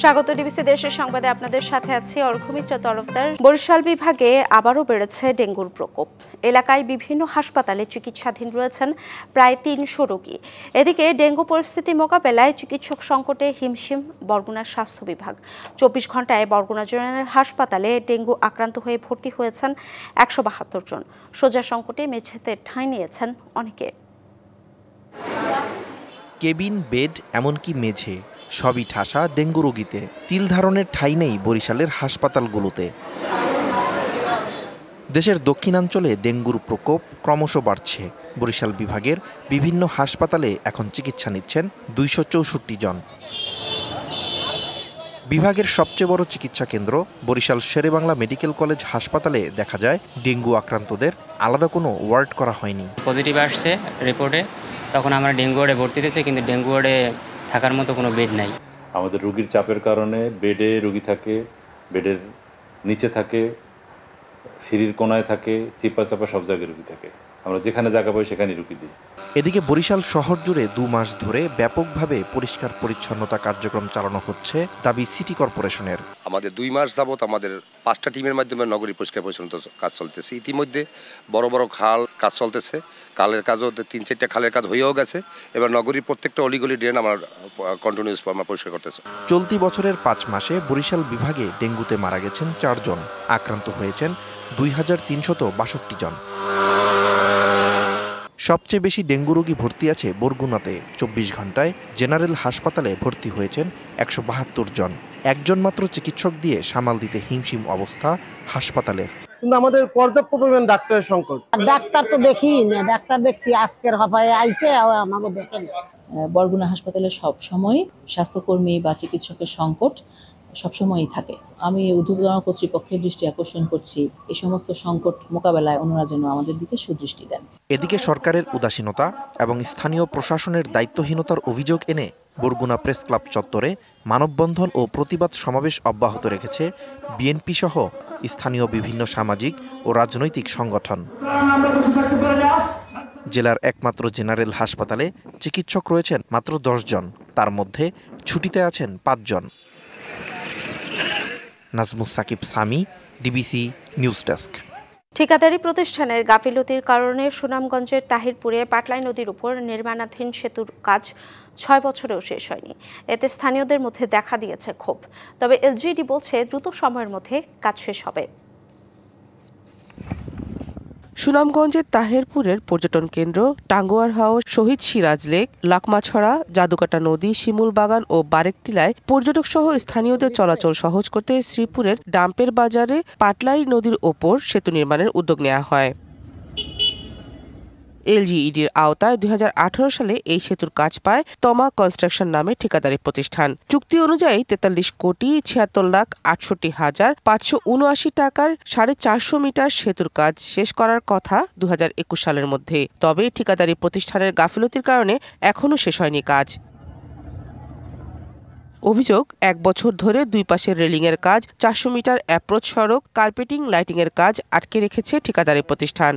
স্বাগত ডিবিসি দেশের সংবাদে আপনাদের সাথে আছি অর্ঘমিত্রা তরফদার। বরিশাল বিভাগে আবারও বেড়েছে ডেঙ্গুর প্রকোপ। এলাকায় বিভিন্ন হাসপাতালে চিকিৎসাধীন রয়েছেন প্রায় ৩০০ রোগী। এদিকে ডেঙ্গু পরিস্থিতি মোকাবেলায় চিকিৎসক সংকটে হিমশিম বরগুনা স্বাস্থ্য বিভাগ। ২৪ ঘন্টায় বরগুনা জেনারেল হাসপাতালে ডেঙ্গু আক্রান্ত হয়ে ভর্তি হয়েছেন ১৭২ জন। সোজা সংকটে মেঝেতে ঠাঁই নিয়েছেন অনেকে। কেবিন, বেড, এমনকি মেঝে সবই ঠাসা ডেঙ্গু রোগীতে। তিল ধারণের ঠাঁই নেই বরিশালের হাসপাতালগুলোতে। দেশের দক্ষিণাঞ্চলে ডেঙ্গুর প্রকোপ ক্রমশ বাড়ছে। বরিশাল বিভাগের বিভিন্ন হাসপাতালে এখন চিকিৎসা নিচ্ছেন ২৬৪ জন। বিভাগের সবচেয়ে বড় চিকিৎসা কেন্দ্র বরিশাল শেরেবাংলা মেডিকেল কলেজ হাসপাতালে দেখা যায় ডেঙ্গু আক্রান্তদের আলাদা কোনো ওয়ার্ড করা হয়নি। পজিটিভ আসছে রিপোর্টে, তখন আমরা ডেঙ্গু ওয়ার্ডে ভর্তি দিয়েছি, কিন্তু ডেঙ্গু ওয়ার্ডে থাকার মতো কোনো বেড নাই। আমাদের রোগীর চাপের কারণে বেডে রোগী থাকে, বেডের নিচে থাকে, সিঁড়ির কোনায় থাকে, চিপা চাপা সব জায়গায় রোগী থাকে। আমরা যেখানে জায়গা পাই সেখানেই রুগী দিই। এদিকে বরিশাল শহর জুড়ে ২ মাস ধরে ব্যাপকভাবে পরিষ্কার পরিচ্ছন্নতা কার্যক্রম চালানো হচ্ছে দাবি সিটি কর্পোরেশনের। আমাদের ২ মাস যাবত আমাদের ৫টা টিমের মাধ্যমে নগরী পরিষ্কার পরিচ্ছন্নতা কাজ চলতেছে। ইতিমধ্যে বড় বড় খাল কাজ চলতেছে, খালের কাজও ৩-৪টা খালের কাজ হয়েও গেছে। এবার নগরীর প্রত্যেকটা অলিগলি ড্রেন আমার কন্টিনিউস আমরা পরিষ্কার করতেছে। চলতি বছরের ৫ মাসে বরিশাল বিভাগে ডেঙ্গুতে মারা গেছেন ৪ জন, আক্রান্ত হয়েছেন ২৩৬২ জন। সবচেয়ে বেশি ডেঙ্গু রোগী ভর্তি আছে বরগুনাতে। ২৪ ঘন্টায় জেনারেল হাসপাতালে ভর্তি হয়েছেন ১৭২ জন। একজন মাত্র চিকিৎসক দিয়ে সামাল দিতে হিমশিম অবস্থা হাসপাতালের। কিন্তু আমাদের পর্যাপ্ত পরিমাণ ডাক্তারের সংকট। ডাক্তার তো দেখি না, ডাক্তার দেখছি আজকের হপায় আইছে, আমাকে দেখেন। বরগুনা হাসপাতালে সব সময় স্বাস্থ্যকর্মী বা চিকিৎসকের সংকট সবসময়ই থাকে। আমি ঊর্ধ্বতন কর্তৃপক্ষের দৃষ্টি আকর্ষণ করছি, এই সমস্ত সংকট মোকাবেলায় ওনারা যেন আমাদের দিকে সুদৃষ্টি দেন। এদিকে সরকারের উদাসীনতা এবং স্থানীয় প্রশাসনের দায়িত্বহীনতার অভিযোগ এনে বরগুনা প্রেস ক্লাব চত্বরে মানববন্ধন ও প্রতিবাদ সমাবেশ অব্যাহত রেখেছে বিএনপি সহ স্থানীয় বিভিন্ন সামাজিক ও রাজনৈতিক সংগঠন। জেলার একমাত্র জেনারেল হাসপাতালে চিকিৎসক রয়েছেন মাত্র ১০ জন, তার মধ্যে ছুটিতে আছেন ৫ জন। Nazmus Sakib Sami, DBC news desk. ঠিকাদারি প্রতিষ্ঠানের গাফিলতির কারণে সুনামগঞ্জের তাহিরপুরে পাটলাই নদীর উপর নির্মাণাধীন সেতুর কাজ ৬ বছরেও শেষ হয়নি। এতে স্থানীয়দের মধ্যে দেখা দিয়েছে ক্ষোভ। তবে এলজিইডি বলছে দ্রুত সময়ের মধ্যে কাজ শেষ হবে। সুনামগঞ্জের তাহেরপুরের পর্যটন কেন্দ্র টাঙ্গুয়ার হাউস, শহীদ সিরাজ লেক, লাকমাছড়া, জাদুকাটা নদী, শিমুল বাগান ও বারেকটিলায় পর্যটক সহ স্থানীয়দের চলাচল সহজ করতে শ্রীপুরের ডাম্পের বাজারে পাটলাই নদীর ওপর সেতু নির্মাণের উদ্যোগ নেওয়া হয়। এলজিইডির আওতায় ২০১৮ সালে এই সেতুর কাজ পায় তমা কনস্ট্রাকশন নামে ঠিকাদারি প্রতিষ্ঠান। চুক্তি অনুযায়ী ৪৩,৬৭,৫৭৯ টাকার ৪৫০ মিটার সেতুর কাজ শেষ করার কথা ২০২১ সালের মধ্যে। তবে ঠিকাদারি প্রতিষ্ঠানের গাফিলতির কারণে এখনও শেষ হয়নি কাজ। অভিযোগ, ১ বছর ধরে ২ পাশের রেলিংয়ের কাজ, ৪০০ মিটার অ্যাপ্রোচ সড়ক, কার্পেটিং, লাইটিংয়ের কাজ আটকে রেখেছে ঠিকাদারি প্রতিষ্ঠান।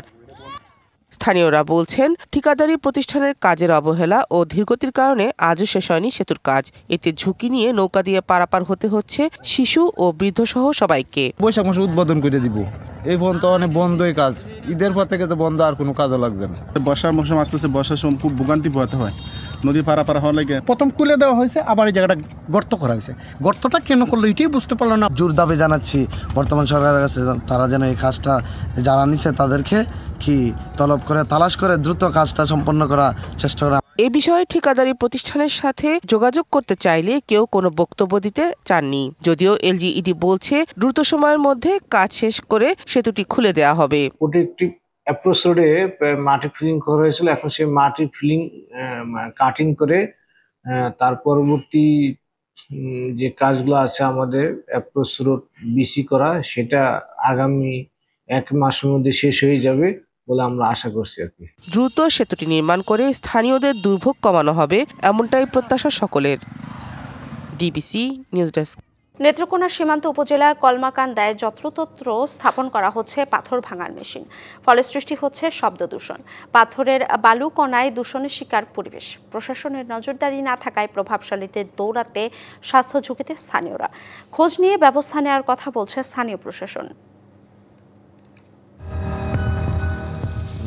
স্থানীয়রা বলছেন, ঠিকাদারি প্রতিষ্ঠানের কাজের অবহেলা ও ধীরগতির কারণে আজও শেষ হয়নি সেতুর কাজ। এতে ঝুঁকি নিয়ে নৌকা দিয়ে পারাপার হতে হচ্ছে শিশু ও বৃদ্ধ সহ সবাইকে। বৈশাখ মাসে উদ্বোধন করে দিব, এই পর্যন্ত অনেক বন্ধই কাজ, ঈদের পর থেকে তো বন্ধ, আর কোনো কাজও লাগছে না। বর্ষার মৌসুম আসতেছে, বর্ষার সময় খুব ভোগান্তি পোহাতে হয়। নদী পারাপার হওয়ার লাগে প্রথম খুলে দেওয়া হয়েছে, আবার এই জায়গাটা গর্ত করা হয়েছে। গর্তটা কেন করলো এটাই বুঝতে পারলো না। জোর দাবি জানাচ্ছি বর্তমান সরকারের কাছে, তারা যেন এই কাজটা যারা নিচ্ছে তাদেরকে তলব করে তালাশ করে দ্রুত কাজটা সম্পন্ন করার চেষ্টা করা। এ বিষয়ে ঠিকাদারি প্রতিষ্ঠানের সাথে যোগাযোগ করতে চাইলে কেউ কোনো বক্তব্য দিতে চাননি। যদিও এলজিইডি বলছে দ্রুত সময়ের মধ্যে কাজ শেষ করে সেতুটি খুলে দেওয়া হবে। অ্যাপ্রোচ রোডে মাটি ফিলিং করা হয়েছিল, এখন সেই মাটি ফিলিং কাটিং করে তার পরবর্তী যে কাজগুলো আছে আমাদের অ্যাপ্রোচ রোড বিসি করা, সেটা আগামী ১ মাসের মধ্যে শেষ হয়ে যাবে বলে আমরা আশা করছি আর কি। দ্রুত সেতুটি নির্মাণ করে স্থানীয়দের দুর্ভোগ কমানো হবে, এমনটাই প্রত্যাশা সকলের। DBC news desk. নেত্রকোনা সীমান্ত উপজেলা কলমাকান্দায় যত্রতত্র স্থাপন করা হচ্ছে পাথর ভাঙার মেশিন। ফলে সৃষ্টি হচ্ছে শব্দ দূষণ। পাথরের বালুকণায় দূষণের শিকার পরিবেশ। প্রশাসনের নজরদারি না থাকায় প্রভাবশালীদের দৌড়াতে স্বাস্থ্য ঝুঁকিতে স্থানীয়রা। খোঁজ নিয়ে ব্যবস্থা নেওয়ার কথা বলছে স্থানীয় প্রশাসন।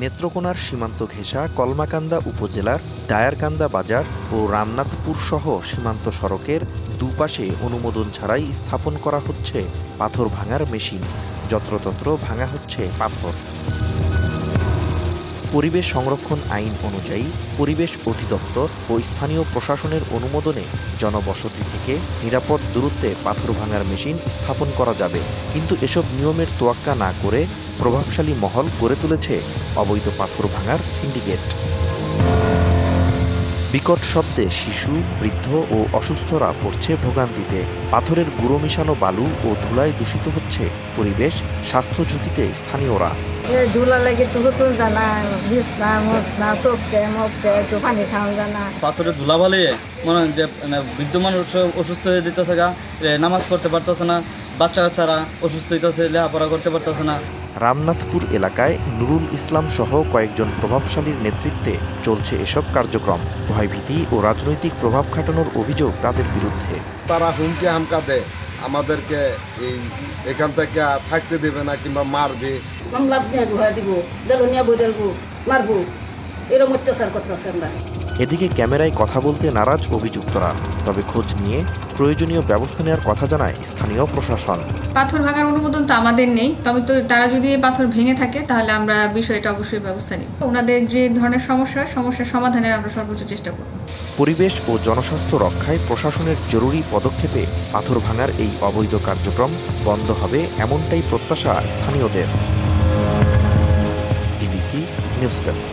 নেত্রকোনার সীমান্ত ঘেঁষা কলমাকান্দা উপজেলার ডায়ারকান্দা বাজার ও রামনাথপুর সহ সীমান্ত সড়কের দুপাশে অনুমোদন ছাড়াই স্থাপন করা হচ্ছে পাথর ভাঙার মেশিন। যত্রতত্র ভাঙা হচ্ছে পাথর। পরিবেশ সংরক্ষণ আইন অনুযায়ী পরিবেশ অধিদপ্তর ও স্থানীয় প্রশাসনের অনুমোদনে জনবসতি থেকে নিরাপদ দূরত্বে পাথর ভাঙার মেশিন স্থাপন করা যাবে। কিন্তু এসব নিয়মের তোয়াক্কা না করে প্রভাবশালী মহল গড়ে তুলেছে অবৈধ পাথর ভাঙার সিন্ডিকেট। বিকট শব্দে শিশু, বৃদ্ধ ও অসুস্থরা পড়ছে ভোগান্তিতে। পাথরের গুঁড়ো মিশানো বালু ও ধুলায় দূষিত হচ্ছে পরিবেশ, স্বাস্থ্য ঝুঁকিতে স্থানীয়রা। পাথরের ধুলা বালি মনে হয় যে বৃদ্ধ মানুষ অসুস্থ হয়ে যেতেছে, নামাজ পড়তে পারতেছে না, বাচ্চা কাচ্চারা অসুস্থ হইতেছে, লেখাপড়া করতে পারতেছে না। রামনাথপুর এলাকায় নুরুল ইসলাম সহ কয়েকজন প্রভাবশালীর নেতৃত্বে চলছে এসব কার্যক্রম। ভয়ভীতি ও রাজনৈতিক প্রভাব খাটানোর অভিযোগ তাদের বিরুদ্ধে। তারা হুমকি হামকা দেয়, আমাদেরকে এখান থেকে থাকতে দেবে না কিংবা মারবে। এদিকে ক্যামেরায় কথা বলতে নারাজ অভিযুক্তরা। তবে খোঁজ নিয়ে প্রয়োজনীয় ব্যবস্থা নেওয়ার কথা জানায় স্থানীয় প্রশাসন। পাথর ভাঙার অনুমোদন তো আমাদের নেই, তবে তো তারা যদি পাথর ভেঙে থাকে তাহলে আমরা বিষয়টা অবশ্যই ব্যবস্থা নিব। ওনাদের যে ধরনের সমস্যার সমাধানের আমরা সর্বোচ্চ চেষ্টা করব। পরিবেশ ও জনস্বাস্থ্য রক্ষায় প্রশাসনের জরুরি পদক্ষেপে পাথর ভাঙার এই অবৈধ কার্যক্রম বন্ধ হবে, এমনটাই প্রত্যাশা স্থানীয়দের। DBC news desk.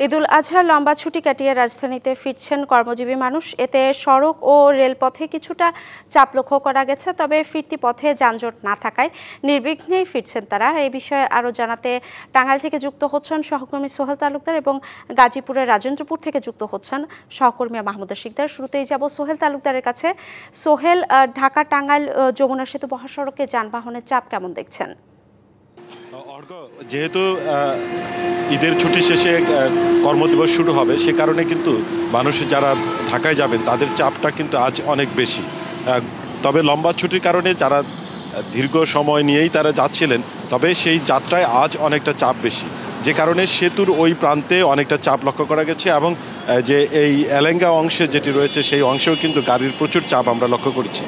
ঈদুল আজহার লম্বা ছুটি কাটিয়ে রাজধানীতে ফিরছেন কর্মজীবী মানুষ। এতে সড়ক ও রেলপথে কিছুটা চাপ লক্ষ্য করা গেছে, তবে ফিরতি পথে যানজট না থাকায় নির্বিঘ্নেই ফিরছেন তারা। এই বিষয়ে আরও জানাতে টাঙ্গাইল থেকে যুক্ত হচ্ছেন সহকর্মী সোহেল তালুকদার এবং গাজীপুরের রাজেন্দ্রপুর থেকে যুক্ত হচ্ছেন সহকর্মী মাহমুদা শিকদার। শুরুতেই যাব সোহেল তালুকদারের কাছে। সোহেল, ঢাকা টাঙ্গাইল যমুনা সেতু মহাসড়কে যানবাহনের চাপ কেমন দেখছেন? যেহেতু ঈদের ছুটি শেষে কর্মদিবস শুরু হবে, সে কারণে কিন্তু মানুষ যারা ঢাকায় যাবেন তাদের চাপটা কিন্তু আজ অনেক বেশি। তবে লম্বা ছুটির কারণে যারা দীর্ঘ সময় নিয়েই তারা যাচ্ছিলেন, তবে সেই যাত্রায় আজ অনেকটা চাপ বেশি, যে কারণে সেতুর ওই প্রান্তে অনেকটা চাপ লক্ষ্য করা গেছে। এবং যে এই এলেঙ্গা অংশে যেটি রয়েছে সেই অংশেও কিন্তু গাড়ির প্রচুর চাপ আমরা লক্ষ্য করেছি।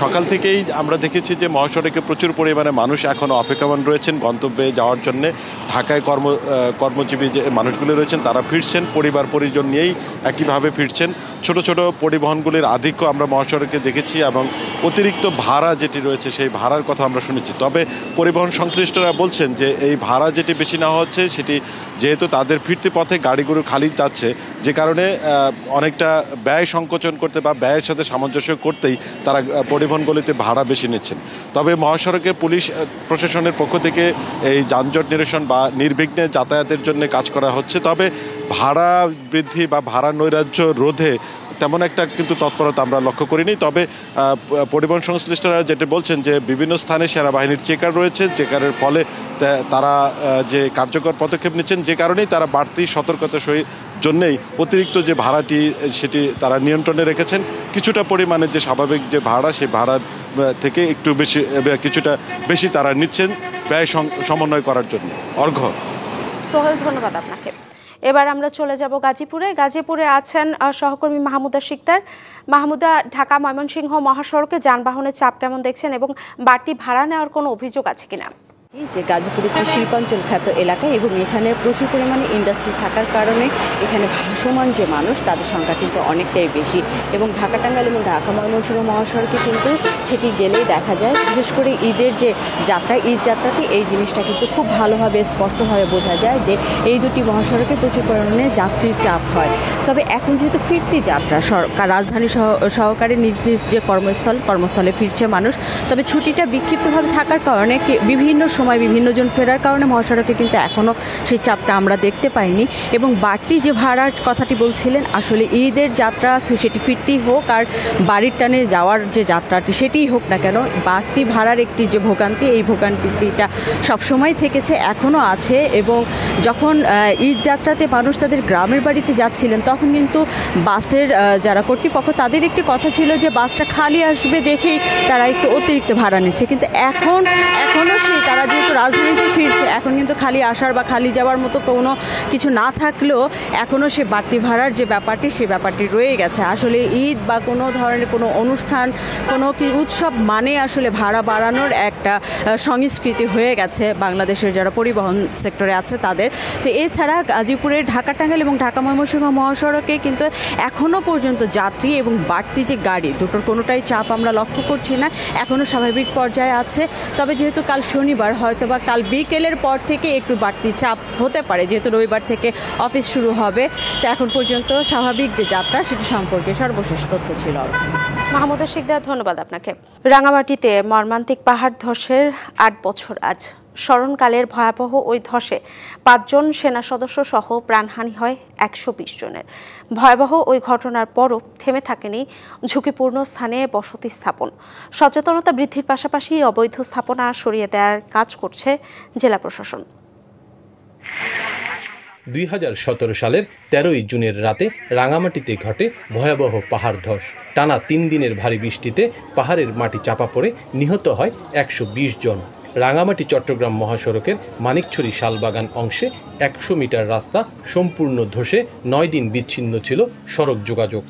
সকাল থেকেই আমরা দেখেছি যে মহাসড়কে প্রচুর পরিমাণে মানুষ এখনও অপেক্ষমান রয়েছেন গন্তব্যে যাওয়ার জন্যে। ঢাকায় কর্মজীবী যে মানুষগুলো রয়েছেন তারা ফিরছেন, পরিবার পরিজন নিয়েই একইভাবে ফিরছেন। ছোট ছোট পরিবহনগুলির আধিক্য আমরা মহাসড়কে দেখেছি এবং অতিরিক্ত ভাড়া যেটি রয়েছে সেই ভাড়ার কথা আমরা শুনেছি। তবে পরিবহন সংশ্লিষ্টরা বলছেন যে এই ভাড়া যেটি বেশি নেওয়া হচ্ছে সেটি যেহেতু তাদের ফিরতি পথে গাড়িগুলো খালি যাচ্ছে, যে কারণে অনেকটা ব্যয় সংকোচন করতে বা ব্যয়ের সাথে সামঞ্জস্য করতেই তারা পরিবহনগুলিতে ভাড়া বেশি নিচ্ছেন। তবে মহাসড়কে পুলিশ প্রশাসনের পক্ষ থেকে এই যানজট নিরসন বা নির্বিঘ্নে যাতায়াতের জন্য কাজ করা হচ্ছে। তবে ভাড়া বৃদ্ধি বা ভাড়া নৈরাজ্য রোধে তেমন একটা কিন্তু তৎপরতা আমরা লক্ষ্য করিনি। তবে পরিবহন সংশ্লিষ্টরা যেটা বলছেন যে বিভিন্ন স্থানে সেনাবাহিনীর চেকার রয়েছে, চেকারের ফলে তারা যে কার্যকর পদক্ষেপ নিচ্ছেন, যে কারণেই তারা বাড়তি সতর্কতার জন্যেই অতিরিক্ত যে ভাড়াটি সেটি তারা নিয়ন্ত্রণে রেখেছেন। কিছুটা পরিমাণে যে স্বাভাবিক যে ভাড়া, সেই ভাড়ার থেকে একটু বেশি, কিছুটা বেশি তারা নিচ্ছেন ব্যয় সমন্বয় করার জন্য। অর্ঘ্য। সোহেল, ধন্যবাদ আপনাকে। এবার আমরা চলে যাব গাজীপুরে। গাজীপুরে আছেন সহকর্মী মাহমুদা শিকদার। মাহমুদা, ঢাকা ময়মনসিংহ মহাসড়কে যানবাহনের চাপ কেমন দেখছেন এবং বাড়তি ভাড়া নেওয়ার কোনো অভিযোগ আছে কিনা? যে গাজীপুর একটি শিল্পাঞ্চল খ্যাত এলাকা এবং এখানে প্রচুর পরিমাণে ইন্ডাস্ট্রি থাকার কারণে এখানে ভাসমান যে মানুষ তাদের সংখ্যা কিন্তু অনেকটাই বেশি। এবং ঢাকা টাঙ্গাইল এবং ঢাকা ময়মনসিংহ মহাসড়কে কিন্তু সেটি গেলেই দেখা যায়, বিশেষ করে ঈদের যে যাত্রা, ঈদ যাত্রাতে এই জিনিসটা কিন্তু খুব ভালোভাবে স্পষ্টভাবে বোঝা যায় যে এই দুটি মহাসড়কে প্রচুর পরিমাণে যাত্রীর চাপ হয়। তবে এখন যেহেতু ফিরতি যাত্রা, রাজধানী সহকারে নিজ নিজ যে কর্মস্থলে ফিরছে মানুষ, তবে ছুটিটা বিক্ষিপ্তভাবে থাকার কারণে বিভিন্ন সময় বিভিন্ন জন ফেরার কারণে মহাসড়কে কিন্তু এখনও সেই চাপটা আমরা দেখতে পাইনি। এবং বাড়তি যে ভাড়ার কথাটি বলছিলেন, আসলে ঈদের যাত্রা সেটি ফিরতেই হোক আর বাড়ির টানে যাওয়ার যে যাত্রাটি সেটিই হোক না কেন, বাড়তি ভাড়ার একটি যে ভোগান্তি, এই ভোগান্তিটা সবসময় থেকেছে, এখনও আছে। এবং যখন ঈদ যাত্রাতে মানুষ তাদের গ্রামের বাড়িতে যাচ্ছিলেন তখন কিন্তু বাসের যারা কর্তৃপক্ষ তাদের একটি কথা ছিল যে বাসটা খালি আসবে দেখেই তারা একটু অতিরিক্ত ভাড়া নিচ্ছে, কিন্তু এখনও সেই তারা যেহেতু রাজধানীতে ফিরছে, এখন কিন্তু খালি আসার বা খালি যাওয়ার মতো কোনো কিছু না থাকলেও এখনও সে বাড়তি ভাড়ার যে ব্যাপারটি সে ব্যাপারটি রয়ে গেছে। আসলে ঈদ বা কোনো ধরনের কোনো অনুষ্ঠান, কোনো কি উৎসব মানে আসলে ভাড়া বাড়ানোর একটা সংস্কৃতি হয়ে গেছে বাংলাদেশের যারা পরিবহন সেক্টরে আছে তাদের। তো এছাড়া গাজীপুরের ঢাকা টাঙ্গাইল এবং ঢাকা ময়মনসিংহ মহাসড়কে কিন্তু এখনও পর্যন্ত যাত্রী এবং বাড়তি যে গাড়ি দুটোর কোনোটাই চাপ আমরা লক্ষ্য করছি না, এখনও স্বাভাবিক পর্যায়ে আছে। তবে যেহেতু কাল শনিবার, হয়তো বা কাল বিকেলের পর থেকে একটু বাড়তি চাপ হতে পারে, যেহেতু রবিবার থেকে অফিস শুরু হবে। তো এখন পর্যন্ত স্বাভাবিক যে যাত্রা সেটি সম্পর্কে সর্বশেষ তথ্য ছিল। মাহমুদা শিকদার, ধন্যবাদ আপনাকে। রাঙামাটিতে মর্মান্তিক পাহাড় ধসের ৮ বছর আজ। স্মরণকালের ভয়াবহ ওই ধসে ৫ জন সেনা সদস্য সহ প্রাণহানি হয় ১২০ জনের। ভয়াবহ ওই ঘটনার পরও থেমে থাকেনি ঝুঁকিপূর্ণ স্থানে বসতি স্থাপন। সচেতনতা বৃদ্ধির পাশাপাশি অবৈধ স্থাপনা সরিয়ে দেওয়ার কাজ করছে জেলা প্রশাসন। ২০১৭ সালের ১৩ই জুনের রাতে রাঙামাটিতে ঘটে ভয়াবহ পাহাড় ধস। টানা ৩ দিনের ভারী বৃষ্টিতে পাহাড়ের মাটি চাপা পড়ে নিহত হয় ১২০ জন। রাঙামাটি চট্টগ্রাম মহাসড়কের মানিকছড়ি শালবাগান অংশে ১০০ মিটার রাস্তা সম্পূর্ণ ধসে ৯ দিন বিচ্ছিন্ন ছিল সড়ক যোগাযোগ।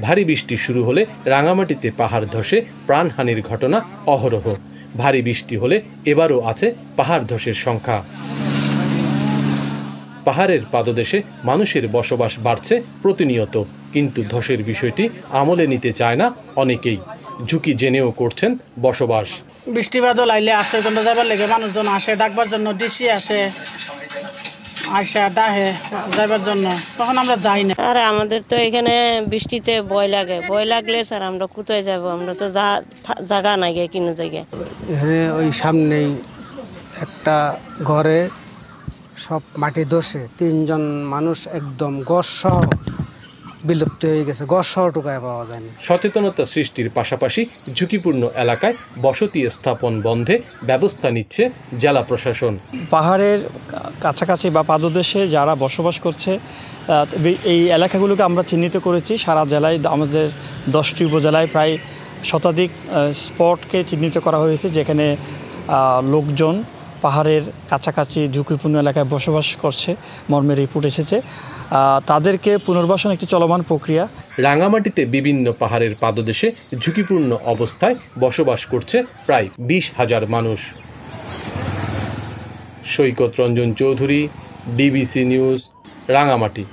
ভারী বৃষ্টি শুরু হলে রাঙামাটিতে পাহাড় ধসে প্রাণহানির ঘটনা অহরহ। ভারী বৃষ্টি হলে এবারও আছে পাহাড় ধসের সংখ্যা। পাহাড়ের পাদদেশে মানুষের বসবাস বাড়ছে প্রতিনিয়ত, কিন্তু ধসের বিষয়টি আমলে নিতে চায় না অনেকেই। ঝুঁকি জেনেও করছেন বসবাস। বৃষ্টি বাদল আইলে আশ্রয় কেন্দ্র যাবার লেগে মানুষজন আসে, ডাকবার জন্য ডিসি আসে, আসা ডাহে যাবার জন্য, তখন আমরা যাই না। আরে আমাদের তো এখানে বৃষ্টিতে ভয় লাগে, ভয় লাগলে স্যার আমরা কোথায় যাব? আমরা তো জায়গা নাই গে কোনো জায়গায়। এখানে ওই সামনেই একটা ঘরে সব মাটি ধসে ৩ জন মানুষ একদম গড় সহ বিলুপ্ত হয়ে গেছে, গড় সহ টুকায় পাওয়া যায়নি। সচেতনতা সৃষ্টির পাশাপাশি ঝুঁকিপূর্ণ এলাকায় বসতি স্থাপন বন্ধে ব্যবস্থা নিচ্ছে জেলা প্রশাসন। পাহাড়ের কাছাকাছি বা পাদদেশে যারা বসবাস করছে এই এলাকাগুলোকে আমরা চিহ্নিত করেছি। সারা জেলায় আমাদের 10টি উপজেলায় প্রায় শতাধিক স্পটকে চিহ্নিত করা হয়েছে, যেখানে লোকজন পাহাড়ের কাছাকাছি ঝুঁকিপূর্ণ এলাকায় বসবাস করছে। মর্মে রিপোর্ট এসেছে, তাদেরকে পুনর্বাসন একটি চলমান প্রক্রিয়া। রাঙামাটিতে বিভিন্ন পাহাড়ের পাদদেশে ঝুঁকিপূর্ণ অবস্থায় বসবাস করছে প্রায় 20,000 মানুষ। সৈকত রঞ্জন চৌধুরী, ডিবিসি নিউজ, রাঙামাটি।